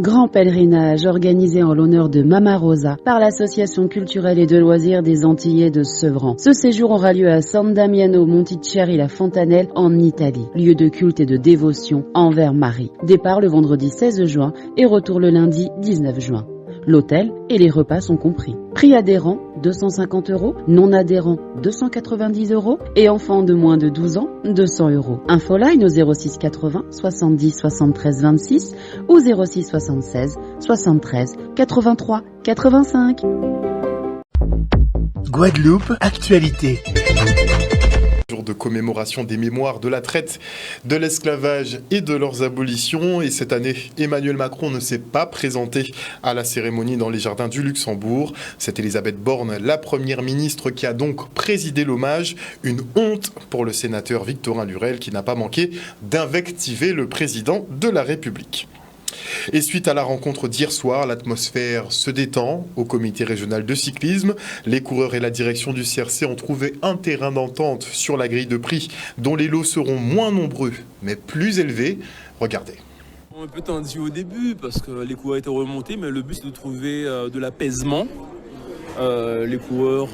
Grand pèlerinage organisé en l'honneur de Mama Rosa par l'Association culturelle et de loisirs des Antillais de Sevran. Ce séjour aura lieu à San Damiano Montichiari la Fontanelle en Italie, lieu de culte et de dévotion envers Marie. Départ le vendredi 16 juin et retour le lundi 19 juin. L'hôtel et les repas sont compris. Prix adhérent 250 €, non adhérent 290 € et enfants de moins de 12 ans 200 €. Infoline au 06 80 70 73 26 ou 06 76 73 83 85. Guadeloupe, actualité. Jour de commémoration des mémoires de la traite, de l'esclavage et de leurs abolitions. Et cette année, Emmanuel Macron ne s'est pas présenté à la cérémonie dans les jardins du Luxembourg. C'est Elisabeth Borne, la première ministre, qui a donc présidé l'hommage. Une honte pour le sénateur Victorin Lurel qui n'a pas manqué d'invectiver le président de la République. Et suite à la rencontre d'hier soir, l'atmosphère se détend au comité régional de cyclisme. Les coureurs et la direction du CRC ont trouvé un terrain d'entente sur la grille de prix dont les lots seront moins nombreux mais plus élevés. Regardez. Un peu tendu au début parce que les coureurs étaient remontés, mais le but c'est de trouver de l'apaisement. Les coureurs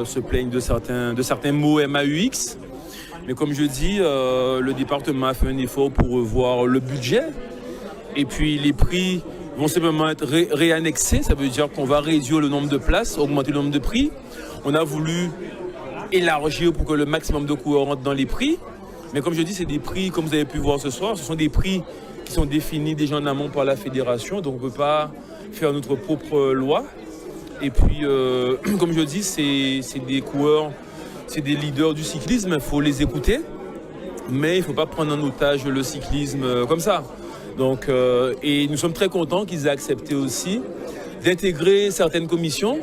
se plaignent de certains mots MAUX. Mais comme je dis, le département a fait un effort pour revoir le budget. Et puis les prix vont simplement être réannexés, ça veut dire qu'on va réduire le nombre de places, augmenter le nombre de prix. On a voulu élargir pour que le maximum de coureurs rentrent dans les prix. Mais comme je dis, c'est des prix, comme vous avez pu voir ce soir, ce sont des prix qui sont définis déjà en amont par la fédération, donc on ne peut pas faire notre propre loi. Et puis, comme je dis, c'est des coureurs, c'est des leaders du cyclisme, il faut les écouter, mais il ne faut pas prendre en otage le cyclisme comme ça. Donc, et nous sommes très contents qu'ils aient accepté aussi d'intégrer certaines commissions,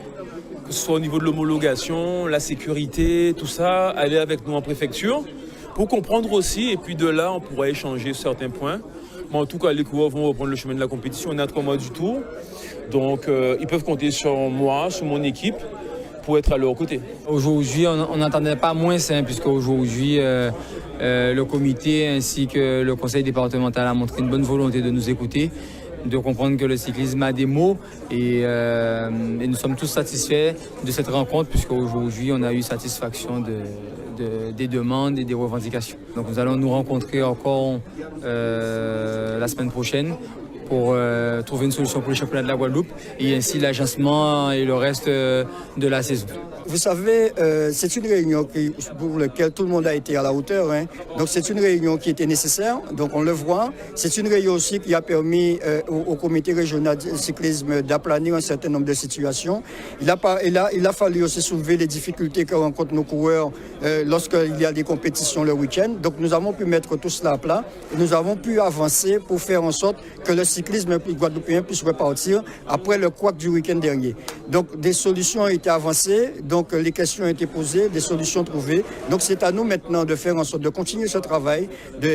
que ce soit au niveau de l'homologation, la sécurité, tout ça, aller avec nous en préfecture pour comprendre aussi. Et puis de là, on pourra échanger sur certains points. Mais en tout cas, les coureurs vont reprendre le chemin de la compétition. On est à 3 mois du tour. Donc, ils peuvent compter sur moi, sur mon équipe, pour être à leur côté. Aujourd'hui, on n'entendait pas moins simple, puisqu'aujourd'hui, le comité ainsi que le conseil départemental a montré une bonne volonté de nous écouter, de comprendre que le cyclisme a des mots et nous sommes tous satisfaits de cette rencontre, puisqu'aujourd'hui, on a eu satisfaction des demandes et des revendications. Donc nous allons nous rencontrer encore la semaine prochaine pour trouver une solution pour le championnat de la Guadeloupe et ainsi l'agencement et le reste de la saison. Vous savez, c'est une réunion pour laquelle tout le monde a été à la hauteur. Donc c'est une réunion qui était nécessaire, donc on le voit. C'est une réunion aussi qui a permis au comité régional de cyclisme d'aplanir un certain nombre de situations. Il a fallu aussi soulever les difficultés que rencontrent nos coureurs lorsqu'il y a des compétitions le week-end. Donc nous avons pu mettre tout cela à plat et nous avons pu avancer pour faire en sorte que le cyclisme guadeloupéen puisse repartir après le couac du week-end dernier. Donc des solutions ont été avancées. Donc les questions ont été posées, des solutions trouvées. Donc c'est à nous maintenant de faire en sorte de continuer ce travail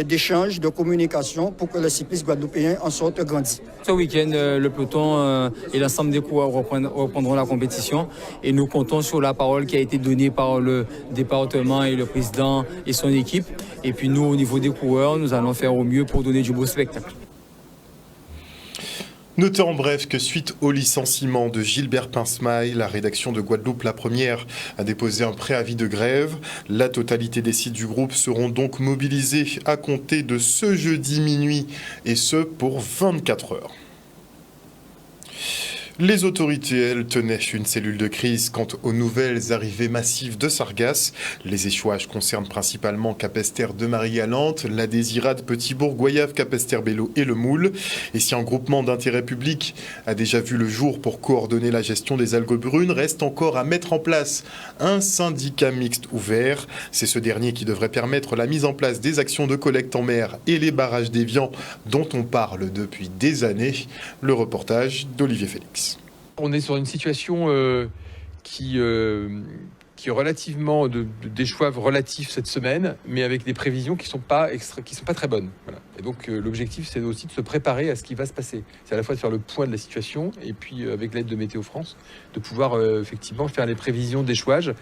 d'échange, de communication pour que le cyclisme guadeloupéen en sorte grandi. Ce week-end, le peloton et l'ensemble des coureurs reprendront la compétition et nous comptons sur la parole qui a été donnée par le département et le président et son équipe. Et puis nous, au niveau des coureurs, nous allons faire au mieux pour donner du beau spectacle. Notez en bref que suite au licenciement de Gilbert Pinsmaille, la rédaction de Guadeloupe, la première, a déposé un préavis de grève. La totalité des sites du groupe seront donc mobilisés à compter de ce jeudi minuit et ce pour 24 heures. Les autorités, elles, tenaient une cellule de crise quant aux nouvelles arrivées massives de sargasses. Les échouages concernent principalement Capesterre de Marie-Galante, la Désirade, Petit-Bourg, Goyave, Capesterre-Bello et le Moule. Et si un groupement d'intérêt public a déjà vu le jour pour coordonner la gestion des algues brunes, reste encore à mettre en place un syndicat mixte ouvert. C'est ce dernier qui devrait permettre la mise en place des actions de collecte en mer et les barrages déviants dont on parle depuis des années. Le reportage d'Olivier Félix. On est sur une situation qui est relativement d'échouages relatifs cette semaine, mais avec des prévisions qui sont pas très bonnes. Voilà. Et donc l'objectif, c'est aussi de se préparer à ce qui va se passer. C'est à la fois de faire le point de la situation et puis avec l'aide de Météo France, de pouvoir effectivement faire les prévisions d'échouage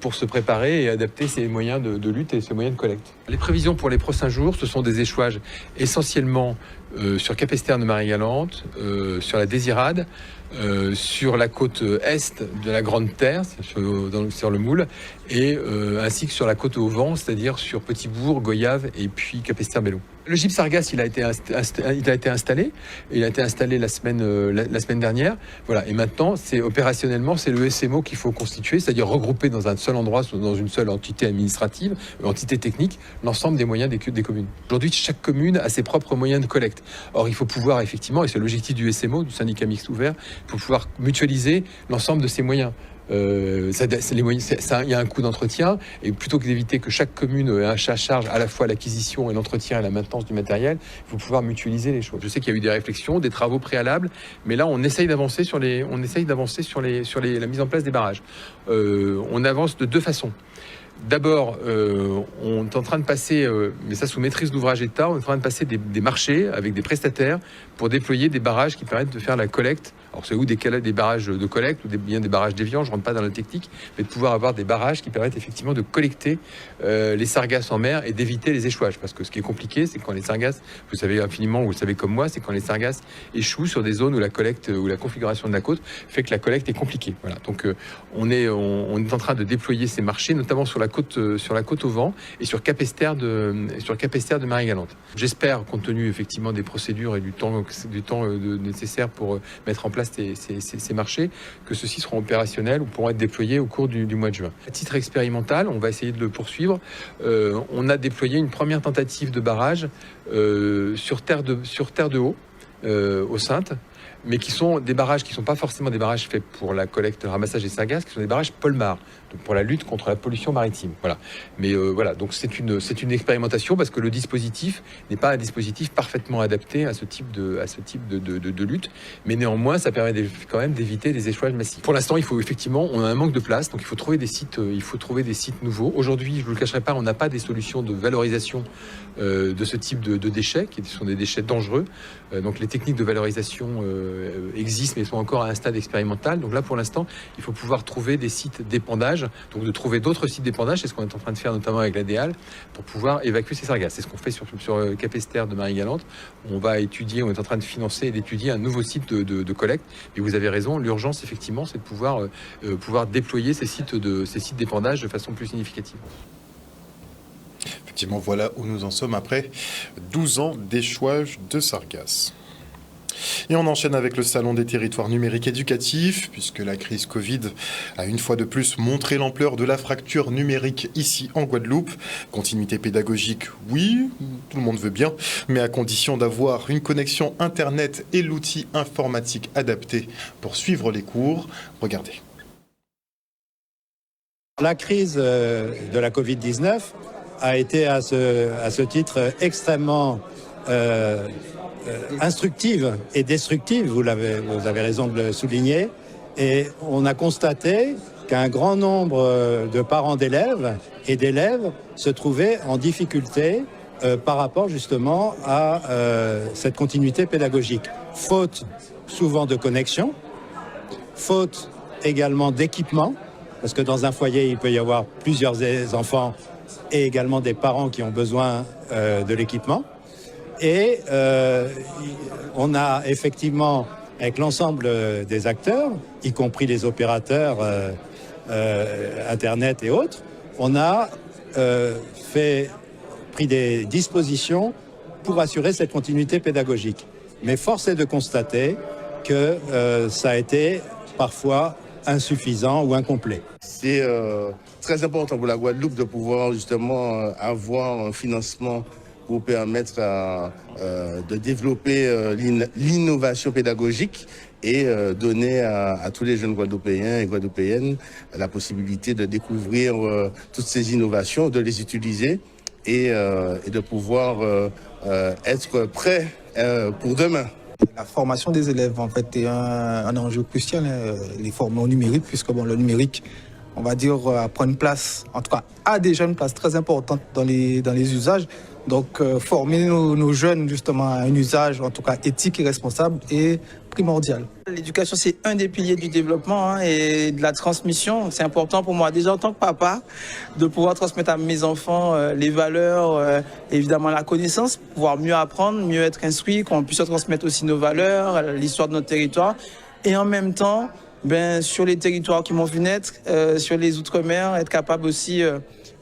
pour se préparer et adapter ses moyens de lutte et ses moyens de collecte. Les prévisions pour les prochains jours, ce sont des échouages essentiellement sur Capesterre de Marie-Galante, sur la Désirade, sur la côte est de la Grande Terre, sur le Moule, et ainsi que sur la côte au vent, c'est-à-dire sur Petit-Bourg, Goyave et puis Capesterre-Bellon. Le gypse Sargasse, il a été installé. Il a été installé la semaine dernière. Voilà. Et maintenant, opérationnellement, c'est le SMO qu'il faut constituer, c'est-à-dire regrouper dans un seul endroit, dans une seule entité administrative, entité technique, l'ensemble des moyens des communes. Aujourd'hui, chaque commune a ses propres moyens de collecte. Or, il faut pouvoir effectivement, et c'est l'objectif du SMO, du syndicat mixte ouvert, il faut pouvoir mutualiser l'ensemble de ces moyens. Il y a un coût d'entretien, et plutôt que d'éviter que chaque commune ait à charge à la fois l'acquisition et l'entretien et la maintenance du matériel, il faut pouvoir mutualiser les choses. Je sais qu'il y a eu des réflexions, des travaux préalables, mais là on essaye d'avancer sur la mise en place des barrages. On avance de deux façons. D'abord, on est en train de passer, mais ça sous maîtrise d'ouvrage d'État, on est en train de passer des marchés avec des prestataires pour déployer des barrages qui permettent de faire la collecte. Alors c'est des barrages de collecte ou bien des barrages déviants, je ne rentre pas dans la technique, mais de pouvoir avoir des barrages qui permettent effectivement de collecter les sargasses en mer et d'éviter les échouages. Parce que ce qui est compliqué, c'est quand les sargasses, vous savez infiniment, vous le savez comme moi, c'est quand les sargasses échouent sur des zones où la collecte ou la configuration de la côte fait que la collecte est compliquée. Voilà. Donc on est en train de déployer ces marchés, notamment sur la côte au vent et sur Capesterre de Marie-Galante. J'espère, compte tenu effectivement des procédures et du temps nécessaire pour mettre en place ces marchés, que ceux-ci seront opérationnels ou pourront être déployés au cours du mois de juin. À titre expérimental, on va essayer de le poursuivre. On a déployé une première tentative de barrage sur terre de haut, au Saintes, mais qui sont des barrages qui ne sont pas forcément des barrages faits pour la collecte, le ramassage des sargasses, qui sont des barrages Polmar, donc pour la lutte contre la pollution maritime. Voilà. Mais voilà, donc c'est une expérimentation parce que le dispositif n'est pas un dispositif parfaitement adapté à ce type de lutte, mais néanmoins, ça permet quand même d'éviter des échouages massifs. Pour l'instant, on a un manque de place, donc il faut trouver des sites nouveaux. Aujourd'hui, je ne vous le cacherai pas, on n'a pas des solutions de valorisation de ce type de déchets, qui sont des déchets dangereux. Donc les techniques de valorisation existent, mais sont encore à un stade expérimental. Donc là, pour l'instant, il faut pouvoir trouver des sites d'épandage, donc de trouver d'autres sites d'épandage. C'est ce qu'on est en train de faire, notamment avec la DEAL, pour pouvoir évacuer ces sargasses. C'est ce qu'on fait sur Capesterre de Marie-Galante. On est en train de financer et d'étudier un nouveau site de collecte. Et vous avez raison, l'urgence, effectivement, c'est de pouvoir déployer ces sites d'épandage de façon plus significative. Effectivement, voilà où nous en sommes après 12 ans d'échouage de sargasses. Et on enchaîne avec le Salon des territoires numériques éducatifs, puisque la crise Covid a une fois de plus montré l'ampleur de la fracture numérique ici en Guadeloupe. Continuité pédagogique, oui, tout le monde veut bien, mais à condition d'avoir une connexion Internet et l'outil informatique adapté pour suivre les cours. Regardez. La crise de la Covid-19 a été à ce titre extrêmement instructive et destructive, vous avez raison de le souligner, et on a constaté qu'un grand nombre de parents d'élèves et d'élèves se trouvaient en difficulté par rapport justement à cette continuité pédagogique. Faute souvent de connexion, faute également d'équipement, parce que dans un foyer, il peut y avoir plusieurs enfants et également des parents qui ont besoin de l'équipement. Et on a effectivement, avec l'ensemble des acteurs, y compris les opérateurs Internet et autres, on a pris des dispositions pour assurer cette continuité pédagogique. Mais force est de constater que ça a été parfois insuffisant ou incomplet. C'est très important pour la Guadeloupe de pouvoir justement avoir un financement pour permettre de développer l'innovation pédagogique et donner à tous les jeunes Guadeloupéens et Guadeloupéennes la possibilité de découvrir toutes ces innovations, de les utiliser et de pouvoir être prêts pour demain. La formation des élèves en fait est un enjeu crucial, les former au numérique, puisque le numérique on va dire, prend une place, en tout cas, a déjà une place très importante dans les usages. Donc, former nos jeunes, justement, à un usage, en tout cas, éthique et responsable est primordial. L'éducation, c'est un des piliers du développement et de la transmission. C'est important pour moi, déjà en tant que papa, de pouvoir transmettre à mes enfants les valeurs, évidemment la connaissance, pouvoir mieux apprendre, mieux être instruit, qu'on puisse transmettre aussi nos valeurs, l'histoire de notre territoire. Et en même temps, sur les territoires qui m'ont vu naître, sur les Outre-mer, être capable aussi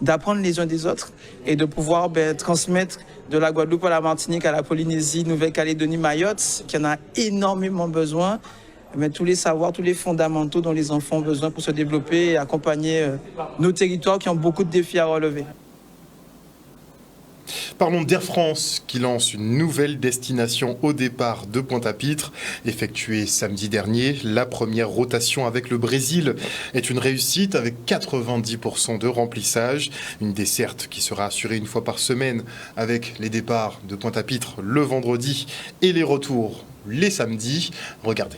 d'apprendre les uns des autres et de pouvoir transmettre de la Guadeloupe à la Martinique, à la Polynésie, Nouvelle-Calédonie, Mayotte, qui en a énormément besoin, tous les savoirs, tous les fondamentaux dont les enfants ont besoin pour se développer et accompagner nos territoires qui ont beaucoup de défis à relever. Parlons d'Air France qui lance une nouvelle destination au départ de Pointe-à-Pitre. Effectuée samedi dernier, la première rotation avec le Brésil est une réussite avec 90% de remplissage. Une desserte qui sera assurée une fois par semaine avec les départs de Pointe-à-Pitre le vendredi et les retours les samedis. Regardez.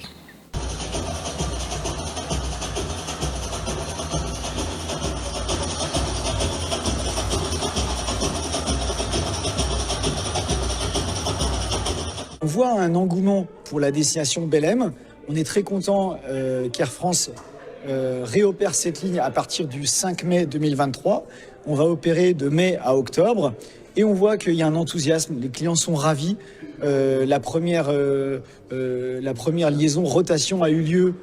On voit un engouement pour la destination Belém. On est très content qu'Air France réopère cette ligne à partir du 5 mai 2023. On va opérer de mai à octobre et on voit qu'il y a un enthousiasme. Les clients sont ravis. La première liaison rotation a eu lieu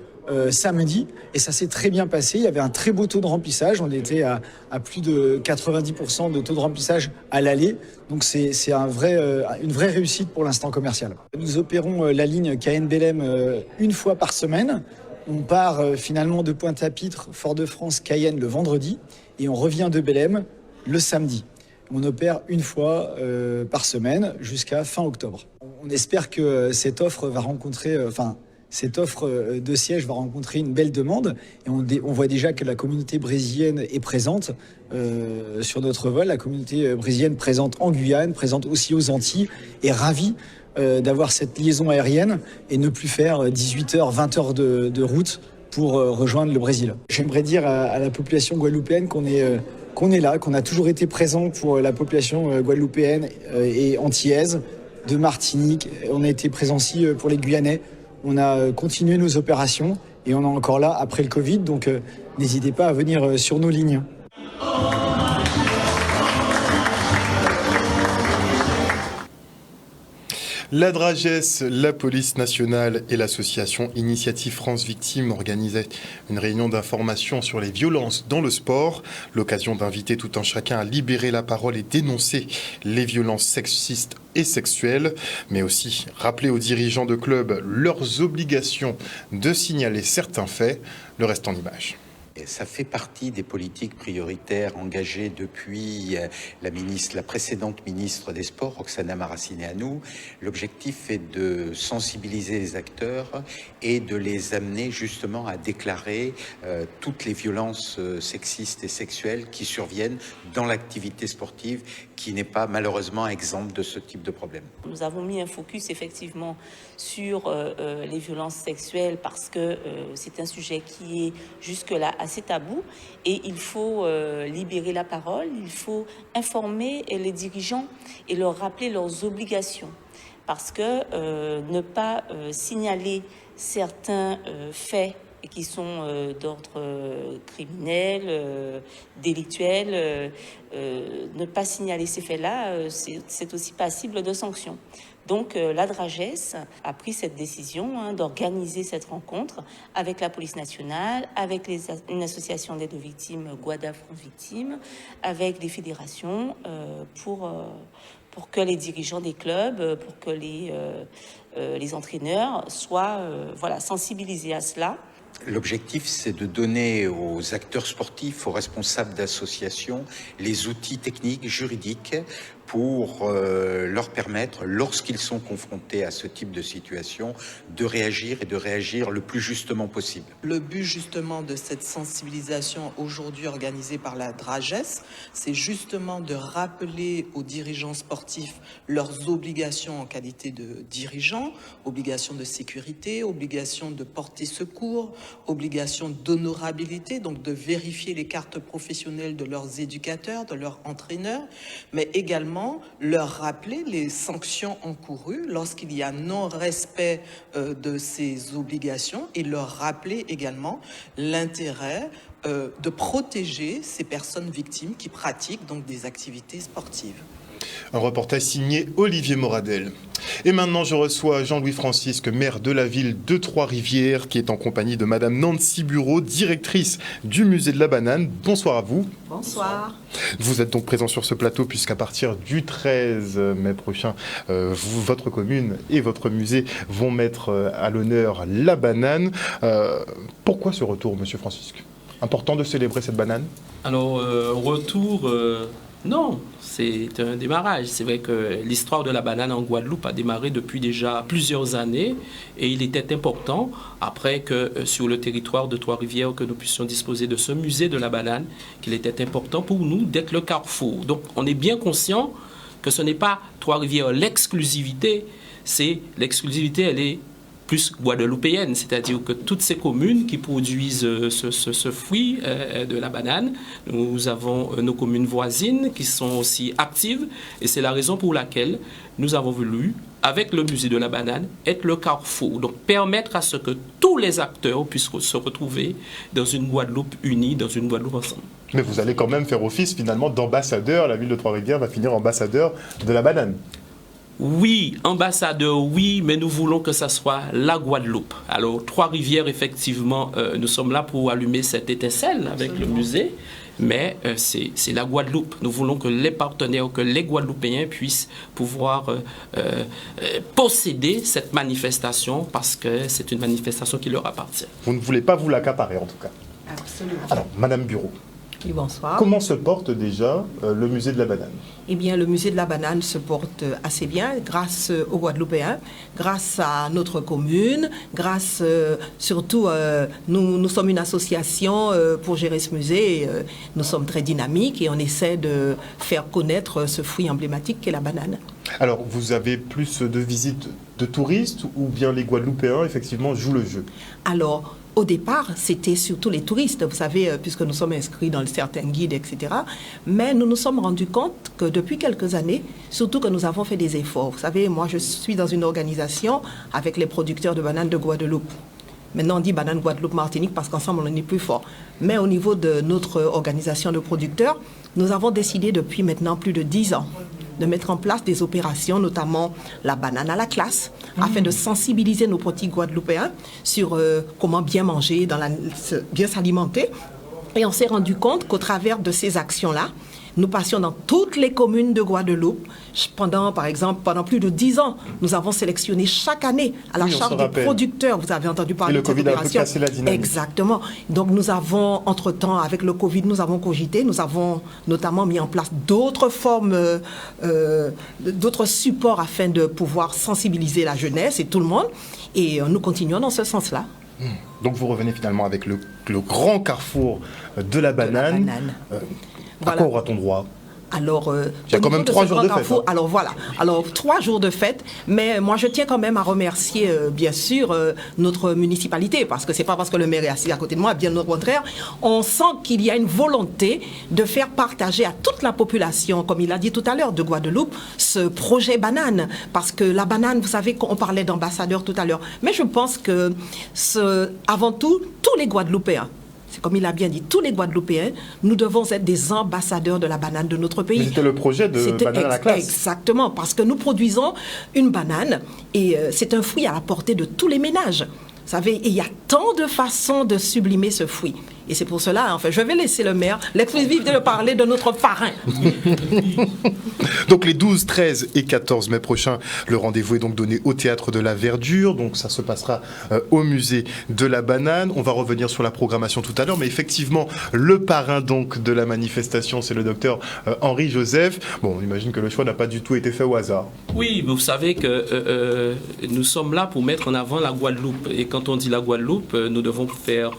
samedi et ça s'est très bien passé. Il y avait un très beau taux de remplissage. On était à plus de 90% de taux de remplissage à l'aller. Donc c'est une vraie réussite pour l'instant commercial. Nous opérons la ligne Cayenne-Belém une fois par semaine. On part finalement de Pointe-à-Pitre, Fort-de-France, Cayenne le vendredi et on revient de Belém le samedi. On opère une fois par semaine jusqu'à fin octobre. On espère que cette offre va rencontrer... Cette offre de siège va rencontrer une belle demande et on voit déjà que la communauté brésilienne est présente sur notre vol. La communauté brésilienne présente en Guyane, présente aussi aux Antilles, est ravie d'avoir cette liaison aérienne et ne plus faire 18h, 20h de route pour rejoindre le Brésil. J'aimerais dire à la population guadeloupéenne qu'on est là, qu'on a toujours été présent pour la population guadeloupéenne et antillaise, de Martinique. On a été présent aussi pour les Guyanais. On a continué nos opérations et on est encore là après le Covid, donc n'hésitez pas à venir sur nos lignes. La Dragès, la police nationale et l'association Initiative France Victimes organisaient une réunion d'information sur les violences dans le sport. L'occasion d'inviter tout un chacun à libérer la parole et dénoncer les violences sexistes et sexuelles, mais aussi rappeler aux dirigeants de clubs leurs obligations de signaler certains faits. Le reste en images. Ça fait partie des politiques prioritaires engagées depuis la précédente ministre des Sports, Roxana Maracineanu. L'objectif est de sensibiliser les acteurs et de les amener justement à déclarer toutes les violences sexistes et sexuelles qui surviennent dans l'activité sportive, qui n'est pas malheureusement exempte de ce type de problème. Nous avons mis un focus effectivement sur les violences sexuelles parce que c'est un sujet qui est jusque-là assez tabou et il faut libérer la parole, il faut informer les dirigeants et leur rappeler leurs obligations parce que ne pas signaler certains faits qui sont d'ordre criminel, délictuel, ne pas signaler ces faits-là, c'est aussi passible de sanctions. Donc la Dragès a pris cette décision d'organiser cette rencontre avec la police nationale, avec une association d'aide aux victimes, Guada France Victimes, avec les fédérations pour que les dirigeants des clubs, pour que les entraîneurs soient sensibilisés à cela. L'objectif, c'est de donner aux acteurs sportifs, aux responsables d'associations, les outils techniques, juridiques pour leur permettre, lorsqu'ils sont confrontés à ce type de situation, de réagir et de réagir le plus justement possible. Le but justement de cette sensibilisation aujourd'hui organisée par la DRAGES, c'est justement de rappeler aux dirigeants sportifs leurs obligations en qualité de dirigeants, obligations de sécurité, obligations de porter secours, obligations d'honorabilité, donc de vérifier les cartes professionnelles de leurs éducateurs, de leurs entraîneurs, mais également leur rappeler les sanctions encourues lorsqu'il y a non-respect de ces obligations et leur rappeler également l'intérêt de protéger ces personnes victimes qui pratiquent donc des activités sportives. Un reportage signé Olivier Moradel. Et maintenant, je reçois Jean-Louis Francisque, maire de la ville de Trois-Rivières, qui est en compagnie de Madame Nancy Bureau, directrice du musée de la banane. Bonsoir à vous. Bonsoir. Vous êtes donc présent sur ce plateau puisqu'à partir du 13 mai prochain, votre commune et votre musée vont mettre à l'honneur la banane. Pourquoi ce retour, Monsieur Francisque? Important de célébrer cette banane? Alors, retour... Non, c'est un démarrage. C'est vrai que l'histoire de la banane en Guadeloupe a démarré depuis déjà plusieurs années et il était important, après que sur le territoire de Trois-Rivières, que nous puissions disposer de ce musée de la banane, qu'il était important pour nous d'être le carrefour. Donc, on est bien conscient que ce n'est pas Trois-Rivières l'exclusivité, c'est l'exclusivité, elle est plus guadeloupéenne, c'est-à-dire que toutes ces communes qui produisent ce fruit de la banane, nous avons nos communes voisines qui sont aussi actives et c'est la raison pour laquelle nous avons voulu, avec le musée de la banane, être le carrefour, donc permettre à ce que tous les acteurs puissent se retrouver dans une Guadeloupe unie, dans une Guadeloupe ensemble. Mais vous allez quand même faire office finalement d'ambassadeur, la ville de Trois-Rivières va finir ambassadeur de la banane. Oui, ambassadeur, oui, mais nous voulons que ça soit la Guadeloupe. Alors, Trois-Rivières, effectivement, nous sommes là pour allumer cette étincelle avec le musée, mais c'est la Guadeloupe. Nous voulons que les partenaires, que les Guadeloupéens puissent pouvoir posséder cette manifestation parce que c'est une manifestation qui leur appartient. Vous ne voulez pas vous l'accaparer, en tout cas. Absolument. Alors, Madame Bureau. Oui, bonsoir. Comment se porte déjà le musée de la banane? Eh bien, le musée de la banane se porte assez bien grâce aux Guadeloupéens, grâce à notre commune, grâce surtout, nous sommes une association pour gérer ce musée. Et, nous sommes très dynamiques et on essaie de faire connaître ce fruit emblématique qu'est la banane. Alors, vous avez plus de visites de touristes ou bien les Guadeloupéens, effectivement, jouent le jeu? Alors, au départ, c'était surtout les touristes, vous savez, puisque nous sommes inscrits dans certains guides, etc. Mais nous nous sommes rendus compte que depuis quelques années, surtout que nous avons fait des efforts. Vous savez, moi, je suis dans une organisation avec les producteurs de bananes de Guadeloupe. Maintenant, on dit banane Guadeloupe-Martinique parce qu'ensemble, on est plus fort. Mais au niveau de notre organisation de producteurs, nous avons décidé depuis maintenant plus de 10 ans de mettre en place des opérations, notamment la banane à la classe, afin de sensibiliser nos petits Guadeloupéens sur comment bien manger, bien s'alimenter. Et on s'est rendu compte qu'au travers de ces actions-là, nous passions dans toutes les communes de Guadeloupe. Par exemple, pendant plus de 10 ans, nous avons sélectionné chaque année à la charge des producteurs. Vous avez entendu parler de cette opération. Et le Covid a un peu cassé la dynamique. Exactement. Donc nous avons, entre-temps, avec le Covid, nous avons cogité. Nous avons notamment mis en place d'autres formes, d'autres supports afin de pouvoir sensibiliser la jeunesse et tout le monde. Et nous continuons dans ce sens-là. Donc vous revenez finalement avec le grand carrefour de la banane. À quoi aura-t-on droit? Alors, il y a quand même 3 jours de fête. Hein. Alors voilà, 3 jours de fête, mais moi je tiens quand même à remercier bien sûr notre municipalité, parce que c'est pas parce que le maire est assis à côté de moi, bien au contraire, on sent qu'il y a une volonté de faire partager à toute la population, comme il a dit tout à l'heure, de Guadeloupe, ce projet banane, parce que la banane, vous savez qu'on parlait d'ambassadeurs tout à l'heure, mais je pense que avant tout, tous les Guadeloupéens, c'est comme il a bien dit, tous les Guadeloupéens, nous devons être des ambassadeurs de la banane de notre pays. C'était le projet de banane à la classe. Exactement, parce que nous produisons une banane et c'est un fruit à la portée de tous les ménages. Vous savez, il y a tant de façons de sublimer ce fruit. Et c'est pour cela, enfin, je vais laisser le maire l'exclusivité de parler de notre parrain. Donc les 12, 13 et 14 mai prochains, le rendez-vous est donc donné au Théâtre de la Verdure. Donc ça se passera au musée de la Banane. On va revenir sur la programmation tout à l'heure, mais effectivement, le parrain donc de la manifestation, c'est le docteur Henri Joseph. Bon, on imagine que le choix n'a pas du tout été fait au hasard. Oui, mais vous savez que nous sommes là pour mettre en avant la Guadeloupe. Et quand on dit la Guadeloupe, nous devons faire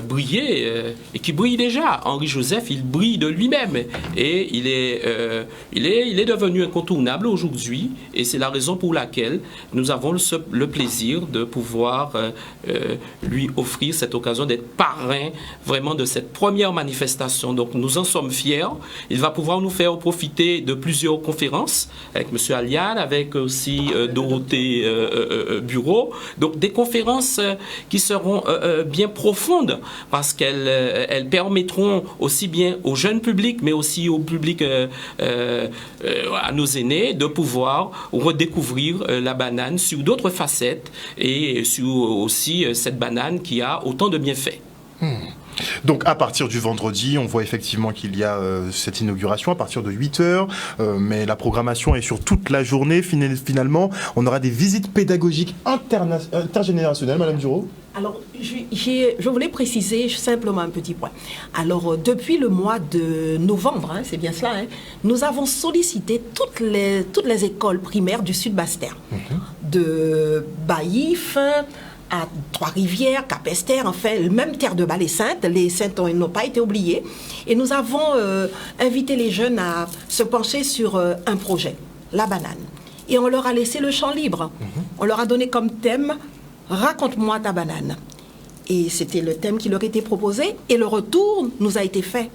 briller, et qui brille déjà. Henri Joseph, il brille de lui-même. Et il est devenu incontournable aujourd'hui. Et c'est la raison pour laquelle nous avons le plaisir de pouvoir lui offrir cette occasion d'être parrain vraiment de cette première manifestation. Donc nous en sommes fiers. Il va pouvoir nous faire profiter de plusieurs conférences avec M. Aliane, avec aussi Dorothée Bureau. Donc des conférences qui seront bien profondes parce qu'elles permettront aussi bien au jeune public mais aussi au public, à nos aînés, de pouvoir redécouvrir la banane sur d'autres facettes et sur aussi cette banane qui a autant de bienfaits. Donc à partir du vendredi, on voit effectivement qu'il y a cette inauguration à partir de 8h, mais la programmation est sur toute la journée. Finalement, on aura des visites pédagogiques intergénérationnelles, Madame Duro. Alors, je voulais préciser simplement un petit point. Alors, depuis le mois de novembre, c'est bien cela, nous avons sollicité toutes les écoles primaires du Sud-Basse-Terre, de Baïf à Trois-Rivières, Cap-Esther, enfin, même Terre de Bas, les Saintes. Les Saintes n'ont pas été oubliées. Et nous avons invité les jeunes à se pencher sur un projet, la banane. Et on leur a laissé le champ libre. On leur a donné comme thème « Raconte-moi ta banane ». Et c'était le thème qui leur était proposé. Et le retour nous a été fait.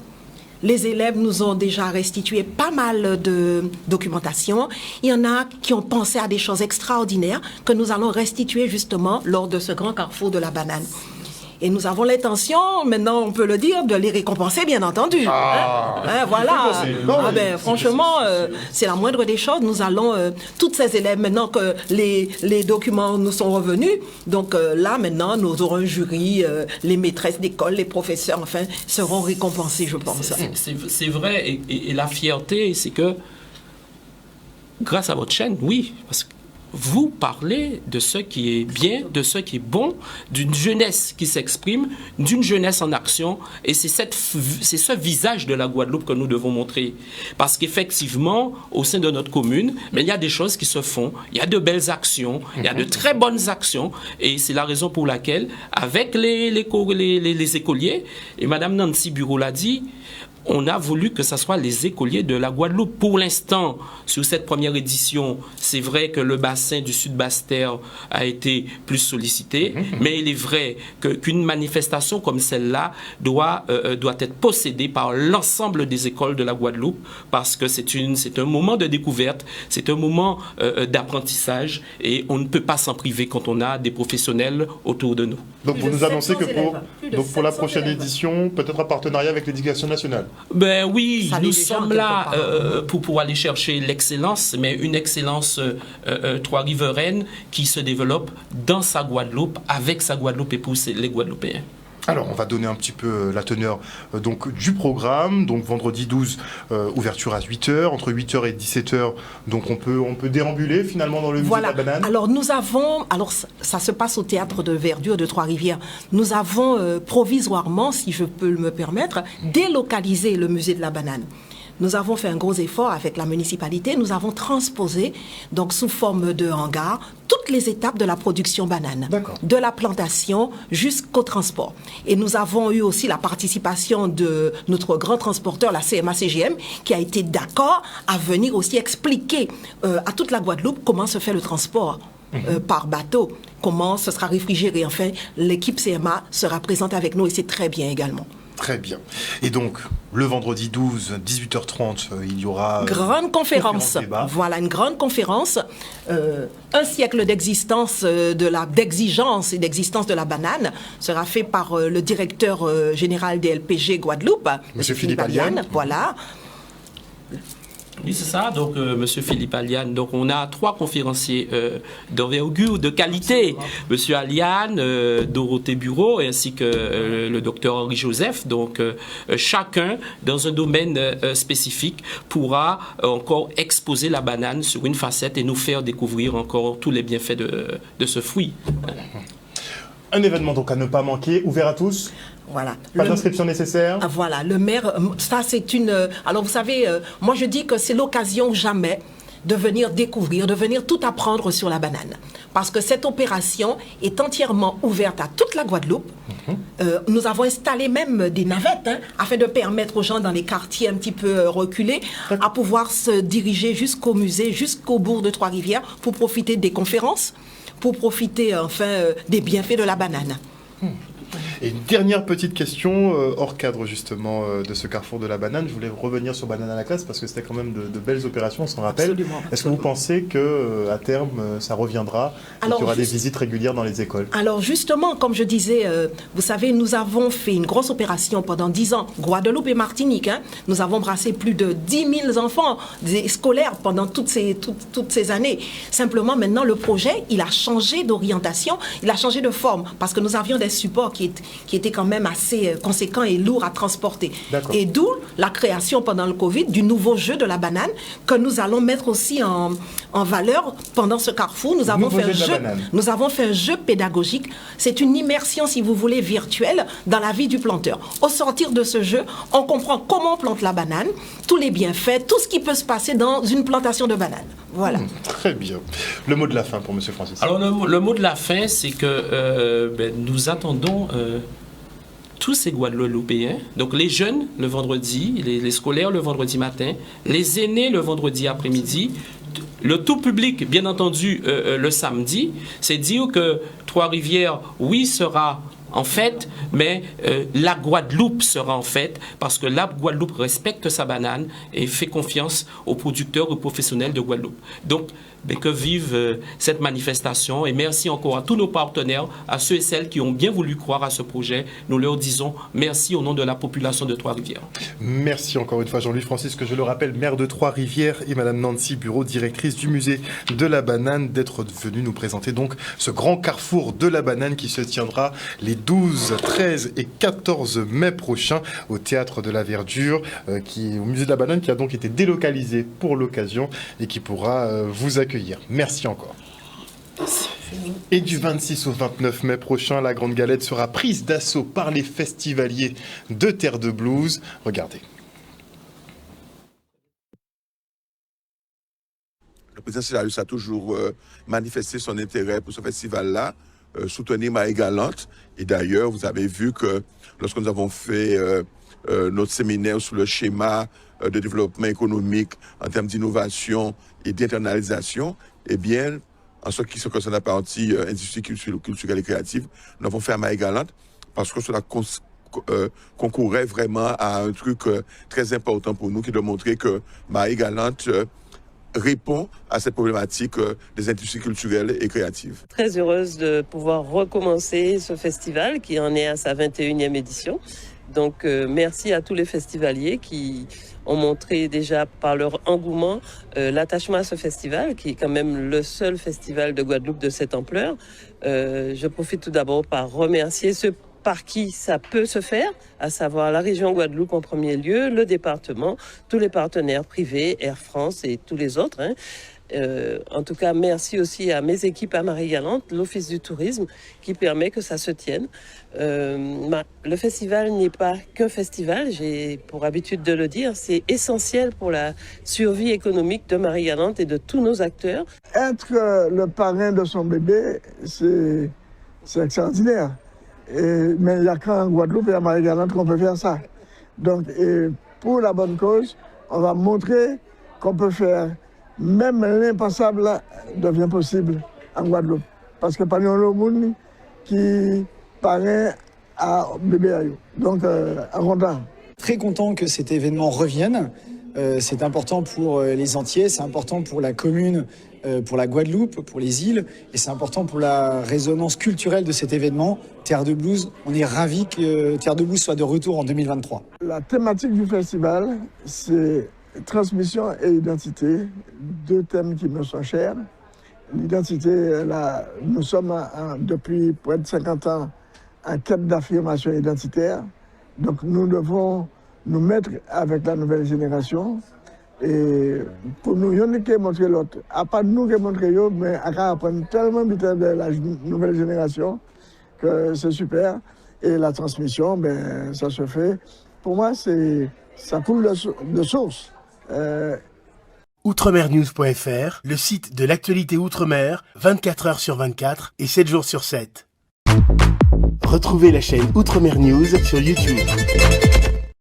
Les élèves nous ont déjà restitué pas mal de documentation. Il y en a qui ont pensé à des choses extraordinaires que nous allons restituer justement lors de ce grand carrefour de la banane. Et nous avons l'intention, maintenant on peut le dire, de les récompenser, bien entendu. Voilà. Franchement, c'est la moindre des choses. Nous allons, toutes ces élèves, maintenant que les documents nous sont revenus, donc là, maintenant, nous aurons un jury, les maîtresses d'école, les professeurs, enfin, seront récompensés, je pense. C'est vrai, et la fierté, c'est que, grâce à votre chaîne, oui, parce que vous parlez de ce qui est bien, de ce qui est bon, d'une jeunesse qui s'exprime, d'une jeunesse en action. Et c'est ce visage de la Guadeloupe que nous devons montrer. Parce qu'effectivement, au sein de notre commune, mais il y a des choses qui se font. Il y a de belles actions, il y a de très bonnes actions. Et c'est la raison pour laquelle, avec les écoliers, et Mme Nancy Bureau l'a dit, on a voulu que ce soit les écoliers de la Guadeloupe. Pour l'instant, sur cette première édition, c'est vrai que le bassin du Sud-Basse-Terre a été plus sollicité, mais il est vrai qu'une manifestation comme celle-là doit être possédée par l'ensemble des écoles de la Guadeloupe, parce que c'est un moment de découverte, c'est un moment d'apprentissage, et on ne peut pas s'en priver quand on a des professionnels autour de nous. Donc vous nous annoncez que pour la prochaine édition, peut-être un partenariat avec l'Éducation nationale. Ben oui, nous sommes là pour aller chercher l'excellence, mais une excellence trois-riveraine qui se développe dans sa Guadeloupe, avec sa Guadeloupe et pour les Guadeloupéens. Alors, on va donner un petit peu la teneur donc, du programme. Donc, vendredi 12, ouverture à 8h. Entre 8h et 17h, donc on peut déambuler finalement dans le musée de la banane. Alors, ça se passe au Théâtre de Verdure de Trois-Rivières. Nous avons provisoirement, si je peux me permettre, délocalisé le musée de la banane. Nous avons fait un gros effort avec la municipalité. Nous avons transposé, donc sous forme de hangar, toutes les étapes de la production banane, de la plantation jusqu'au transport. Et nous avons eu aussi la participation de notre grand transporteur, la CMA-CGM, qui a été d'accord à venir aussi expliquer à toute la Guadeloupe comment se fait le transport. Par bateau, comment ce sera réfrigéré. Enfin, l'équipe CMA sera présente avec nous et c'est très bien également. Très bien. Et donc, le vendredi 12, 18h30, il y aura... Grande conférence. Voilà, une grande conférence. Un siècle d'existence, d'exigence et d'existence de la banane sera fait par le directeur général des LPG Guadeloupe, M. Philippe Aliane. Voilà. Oui, c'est ça. Donc, Monsieur Philippe Aliane. Donc, on a 3 conférenciers d'envergure, de qualité. Monsieur Aliane, Dorothée Bureau, ainsi que le docteur Henri Joseph. Donc, chacun, dans un domaine spécifique, pourra encore exposer la banane sur une facette et nous faire découvrir encore tous les bienfaits de ce fruit. Un événement donc à ne pas manquer, ouvert à tous. Voilà. Pas d'inscription nécessaire. Voilà, le maire, ça c'est une... Alors vous savez, moi je dis que c'est l'occasion jamais de venir découvrir, de venir tout apprendre sur la banane. Parce que cette opération est entièrement ouverte à toute la Guadeloupe. Nous avons installé même des navettes afin de permettre aux gens dans les quartiers un petit peu reculés à pouvoir se diriger jusqu'au musée, jusqu'au bourg de Trois-Rivières pour profiter des conférences, pour profiter enfin des bienfaits de la banane. Et une dernière petite question, hors cadre justement de ce carrefour de la banane. Je voulais revenir sur Banane à la classe parce que c'était quand même de belles opérations, on s'en rappelle. Est-ce que vous pensez qu'à terme, ça reviendra et qu'il y aura des visites régulières dans les écoles? Alors justement, comme je disais, vous savez, nous avons fait une grosse opération pendant 10 ans, Guadeloupe et Martinique. Nous avons brassé plus de 10 000 enfants scolaires pendant toutes ces années. Simplement, maintenant, le projet, il a changé d'orientation, il a changé de forme parce que nous avions des supports qui était quand même assez conséquent et lourd à transporter. Et d'où la création pendant le Covid du nouveau jeu de la banane que nous allons mettre aussi en valeur pendant ce carrefour. Nous avons fait un jeu pédagogique. C'est une immersion, si vous voulez, virtuelle dans la vie du planteur. Au sortir de ce jeu, on comprend comment on plante la banane, tous les bienfaits, tout ce qui peut se passer dans une plantation de banane. Voilà. Très bien. Le mot de la fin pour M. Francis. Alors, le mot de la fin, c'est que nous attendons tous ces Guadeloupéens, donc les jeunes le vendredi, les scolaires le vendredi matin, les aînés le vendredi après-midi, le tout public, bien entendu, le samedi. C'est dire que Trois-Rivières, oui, sera en fête, mais la Guadeloupe sera en fête parce que la Guadeloupe respecte sa banane et fait confiance aux producteurs, aux professionnels de Guadeloupe. Donc, que vive cette manifestation et merci encore à tous nos partenaires, à ceux et celles qui ont bien voulu croire à ce projet. Nous leur disons merci au nom de la population de Trois-Rivières. Merci encore une fois Jean-Louis Francis, que je le rappelle, maire de Trois-Rivières, et Madame Nancy Bureau, directrice du musée de la banane, d'être venue nous présenter donc ce grand carrefour de la banane qui se tiendra les 12, 13 et 14 mai prochains au Théâtre de la Verdure, au musée de la banane, qui a donc été délocalisé pour l'occasion et qui pourra vous accueillir. Merci encore. Et du 26 au 29 mai prochain, la Grande Galette sera prise d'assaut par les festivaliers de Terre de Blues. Regardez. Le président Célarius a toujours manifesté son intérêt pour ce festival-là, soutenir Marie-Galante. Et d'ailleurs, vous avez vu que lorsque nous avons fait notre séminaire sur le schéma de développement économique en termes d'innovation et d'internalisation, eh bien, en ce qui se concerne la partie industrie culturelle et créative, nous avons fait à Marie-Galante parce que cela concourait vraiment à un truc très important pour nous, qui est de montrer que Marie-Galante répond à cette problématique des industries culturelles et créatives. Très heureuse de pouvoir recommencer ce festival qui en est à sa 21e édition. Donc merci à tous les festivaliers qui ont montré déjà par leur engouement l'attachement à ce festival, qui est quand même le seul festival de Guadeloupe de cette ampleur. Je profite tout d'abord par remercier ceux par qui ça peut se faire, à savoir la région Guadeloupe en premier lieu, le département, tous les partenaires privés, Air France et tous les autres. En tout cas, merci aussi à mes équipes à Marie-Galante, l'Office du tourisme, qui permet que ça se tienne. Le festival n'est pas qu'un festival, j'ai pour habitude de le dire, c'est essentiel pour la survie économique de Marie-Galante et de tous nos acteurs. Être le parrain de son bébé, c'est extraordinaire. Mais il n'y a qu'en Guadeloupe et à Marie-Galante qu'on peut faire ça. Donc, pour la bonne cause, on va montrer qu'on peut faire. Même l'impensable devient possible en Guadeloupe. Parce que pas de monde qui paraît à bébé Ayou. Donc, content. Très content que cet événement revienne. C'est important pour les Antillais, c'est important pour la commune, pour la Guadeloupe, pour les îles, et c'est important pour la résonance culturelle de cet événement. Terre de Blues, on est ravis que Terre de Blues soit de retour en 2023. La thématique du festival, c'est transmission et identité, deux thèmes qui me sont chers. L'identité, nous sommes depuis près de 50 ans en quête d'affirmation identitaire. Donc nous devons nous mettre avec la nouvelle génération. Et pour nous, il y en a qui montrer l'autre. À part nous qui montrons, mais à apprendre tellement vite de la nouvelle génération que c'est super. Et la transmission, ben, ça se fait. Pour moi, ça coule de source. Outremernews.fr, le site de l'actualité Outre-mer, 24 heures sur 24 et 7 jours sur 7. Retrouvez la chaîne Outremer News sur YouTube.